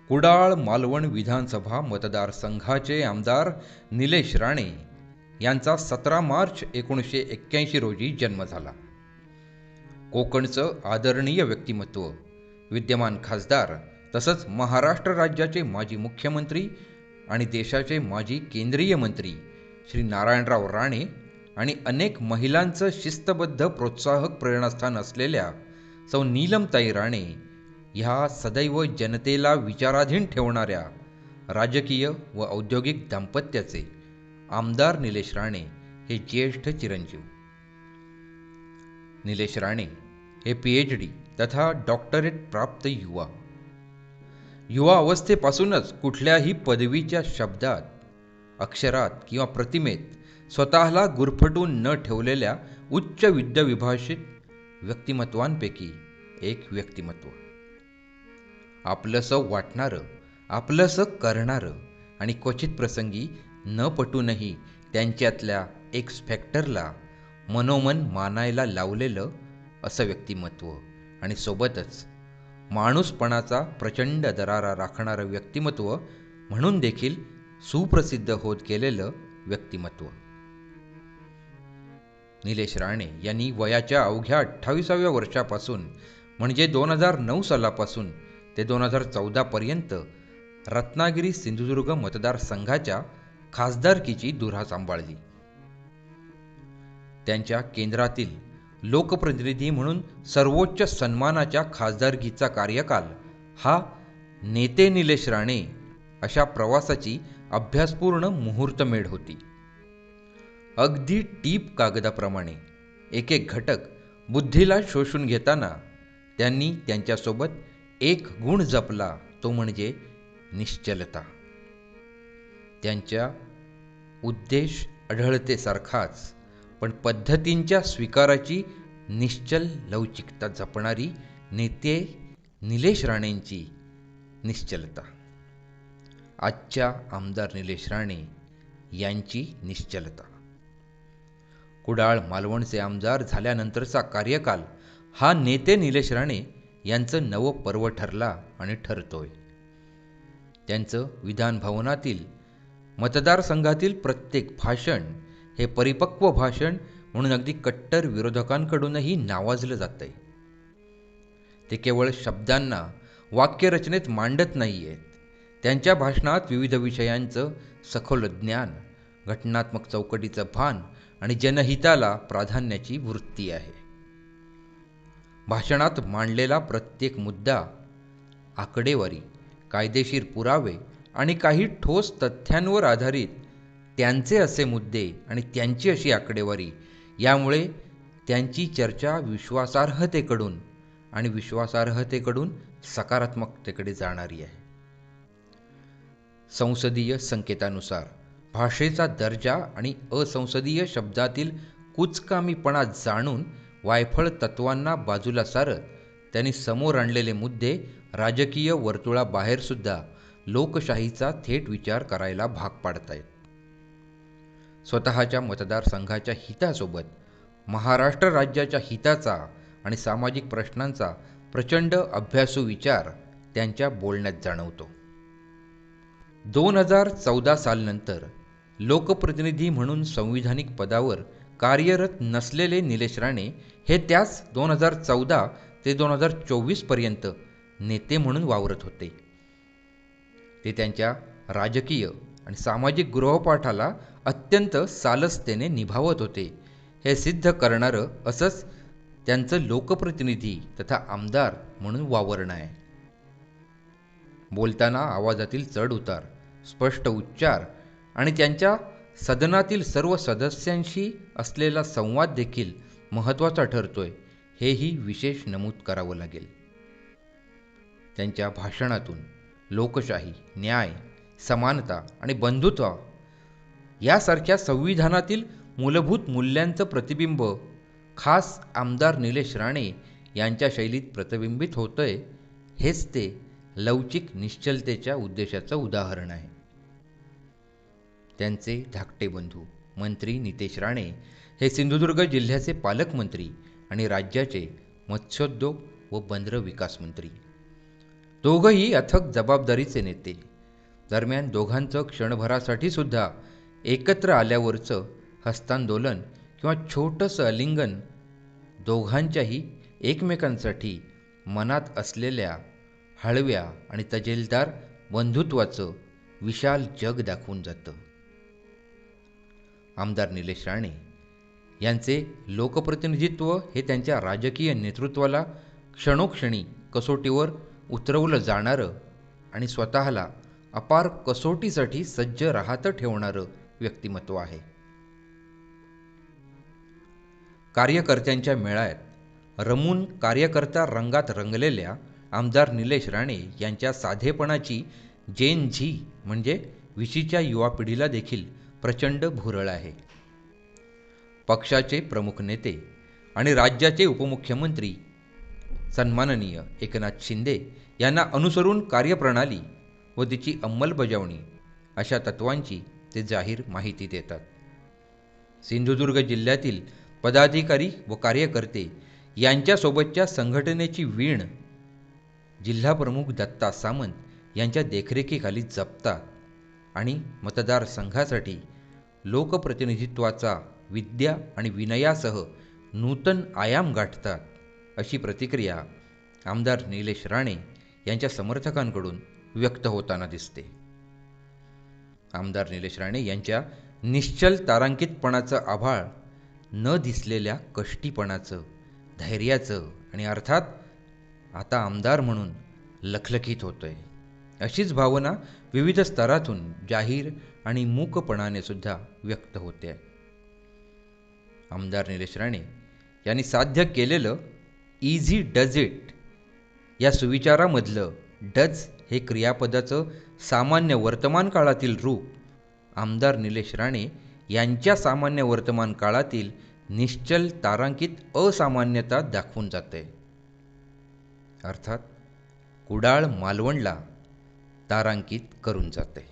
कुडाळ मालवण विधानसभा मतदारसंघाचे आमदार निलेश राणे यांचा 17 मार्च 1981 रोजी जन्म झाला. कोकणचं आदरणीय व्यक्तिमत्व, विद्यमान खासदार तसंच महाराष्ट्र राज्याचे माजी मुख्यमंत्री आणि देशाचे माजी केंद्रीय मंत्री श्री नारायणराव राणे आणि अनेक महिलांचं शिस्तबद्ध प्रोत्साहक प्रेरणास्थान असलेल्या सौ नीलमताई राणे ह्या सदैव जनतेला विचाराधीन ठेवणाऱ्या राजकीय व औद्योगिक दाम्पत्याचे आमदार निलेश राणे हे ज्येष्ठ चिरंजीव. निलेश राणे हे PhD तथा डॉक्टरेट प्राप्त युवा अवस्थेपासूनच कुठल्याही पदवीच्या शब्दात, अक्षरात किंवा प्रतिमेत स्वतःला गुरफटून न ठेवलेल्या उच्च विद्याविभाषित व्यक्तिमत्वांपैकी एक व्यक्तिमत्व. आपलंसं वाटणारं, आपलंसं करणारं आणि क्वचित प्रसंगी न पटूनही त्यांच्यातल्या एक्स फॅक्टरला मनोमन मानायला लावलेलं असं व्यक्तिमत्व आणि सोबतच माणूसपणाचा प्रचंड दरारा राखणारं व्यक्तिमत्व म्हणून देखील सुप्रसिद्ध होत गेलेलं व्यक्तिमत्व. निलेश राणे यांनी वयाच्या अवघ्या 28व्या वर्षापासून म्हणजे 2009 सालापासून ते 2014 पर्यंत रत्नागिरी सिंधुदुर्ग मतदारसंघाच्या खासदारकीची धुरा सांभाळली. त्यांच्या केंद्रातील लोकप्रतिनिधी म्हणून सर्वोच्च सन्मानाच्या खासदारकीचा कार्यकाल हा नेते निलेश राणे अशा प्रवासाची अभ्यासपूर्ण मुहूर्तमेढ होती. अगदी टीप कागदाप्रमाणे एक एक घटक बुद्धीला शोषून घेताना त्यांनी त्यांच्यासोबत एक गुण जपला, तो म्हणजे निश्चलता. त्यांच्या उद्देश आढळतेसारखाच पण पद्धतींच्या स्वीकाराची निश्चल लवचिकता जपणारी नेते निलेश राणेंची निश्चलता. आजच्या आमदार निलेश राणे यांची निश्चलता. कुडाळ मालवणचे आमदार झाल्यानंतरचा कार्यकाल हा नेते निलेश राणे यांचं नवं पर्व ठरला आणि ठरतोय. त्यांचं विधान भवनातील मतदारसंघातील प्रत्येक भाषण हे परिपक्व भाषण म्हणून अगदी कट्टर विरोधकांकडूनही नावाजलं जातंय. ते केवळ शब्दांना वाक्यरचनेत मांडत नाहीयेत. त्यांच्या भाषणात विविध विषयांचं सखोल ज्ञान, घटनात्मक चौकटीचं भान आणि जनहिताला प्राधान्याची वृत्ती आहे. भाषणात मांडलेला प्रत्येक मुद्दा आकडेवारी, कायदेशीर पुरावे आणि काही ठोस तथ्यांवर आधारित त्यांचे असे मुद्दे आणि त्यांची अशी आकडेवारी, यामुळे त्यांची चर्चा विश्वासार्हतेकडून सकारात्मकतेकडे जाणारी आहे. संसदीय संकेतानुसार भाषेचा दर्जा आणि असंसदीय शब्दातील कुचकामीपणा जाणून वायफळ तत्वांना बाजूला सारत त्यांनी समोर आणलेले मुद्दे राजकीय वर्तुळाबाहेर सुद्धा लोकशाहीचा थेट विचार करायला भाग पाडतायत. स्वतःच्या मतदारसंघाच्या हितासोबत महाराष्ट्र राज्याच्या हिताचा आणि सामाजिक प्रश्नांचा प्रचंड अभ्यासू विचार त्यांच्या बोलण्यात जाणवतो. 2014 सालनंतर लोकप्रतिनिधी म्हणून संविधानिक पदावर कार्यरत नसलेले निलेश राणे हे त्याच 2014 ते 2024 पर्यंत नेते म्हणून वावरत होते. ते त्यांच्या राजकीय आणि सामाजिक गृहपाठाला अत्यंत सालसतेने निभावत होते. हे सिद्ध करणारं असंच त्यांचं लोकप्रतिनिधी तथा आमदार म्हणून वावरणं आहे. बोलताना आवाजातील चढ उतार, स्पष्ट उच्चार आणि त्यांच्या सदनातील सर्व सदस्यांशी असलेला संवाद देखील महत्त्वाचा ठरतोय, हेही विशेष नमूद करावं लागेल. त्यांच्या भाषणातून लोकशाही, न्याय, समानता आणि बंधुत्व यासारख्या संविधानातील मूलभूत मूल्यांचं प्रतिबिंब खास आमदार निलेश राणे यांच्या शैलीत प्रतिबिंबित होतंय. हेच ते लवचिक निश्चलतेच्या उद्देशाचं उदाहरण आहे. त्यांचे धाकटे बंधू मंत्री नितेश राणे हे सिंधुदुर्ग जिल्ह्याचे पालकमंत्री आणि राज्याचे मत्स्योद्योग व बंदर विकास मंत्री. दोघंही अथक जबाबदारीचे नेते. दरम्यान दोघांचं क्षणभरासाठी सुद्धा एकत्र आल्यावरचं हस्तांदोलन किंवा छोटंसं आलिंगन दोघांच्याही एकमेकांसाठी मनात असलेल्या हळव्या आणि तजेलदार बंधुत्वाचं विशाल जग दाखवून जातं. आमदार निलेश राणे यांचे लोकप्रतिनिधित्व हे त्यांच्या राजकीय नेतृत्वाला क्षणोक्षणी कसोटीवर उतरवलं जाणारं आणि स्वतःला अपार कसोटीसाठी सज्ज राहतं ठेवणारं व्यक्तिमत्व आहे. कार्यकर्त्यांच्या मेळ्यात रमून कार्यकर्ता रंगात रंगलेल्या आमदार निलेश राणे यांच्या साधेपणाची जेन झी म्हणजे विशीच्या युवा पिढीला देखील प्रचंड भुरळ आहे. पक्षाचे प्रमुख नेते आणि राज्याचे उपमुख्यमंत्री सन्माननीय एकनाथ शिंदे यांना अनुसरून कार्यप्रणाली व तिची अंमलबजावणी अशा तत्वांची ते जाहीर माहिती देतात. सिंधुदुर्ग जिल्ह्यातील पदाधिकारी व कार्यकर्ते यांच्यासोबतच्या संघटनेची वीण जिल्हाप्रमुख दत्ता सामंत यांच्या देखरेखीखाली जपतात आणि मतदारसंघासाठी लोकप्रतिनिधित्वाचा विद्या आणि विनयासह नूतन आयाम गाठतात, अशी प्रतिक्रिया आमदार निलेश राणे यांच्या समर्थकांकडून व्यक्त होताना दिसते. आमदार निलेश राणे यांच्या निश्चल तारांकितपणाचं आभाळ न दिसलेल्या कष्टीपणाचं, धैर्याचं आणि अर्थात आता आमदार म्हणून लखलखीत होतंय, अशीच भावना विविध स्तरातून जाहीर आणि मूकपणाने सुद्धा व्यक्त होते. आमदार निलेश राणे यांनी साध्य केलेलं इझी डज इट या सुविचारामधलं डज हे क्रियापदाचं सामान्य वर्तमान काळातील रूप आमदार निलेश राणे यांच्या सामान्य वर्तमान काळातील निश्चल तारांकित असामान्यता दाखवून जाते. अर्थात कुडाळ मालवणला तारांकित करून जाते.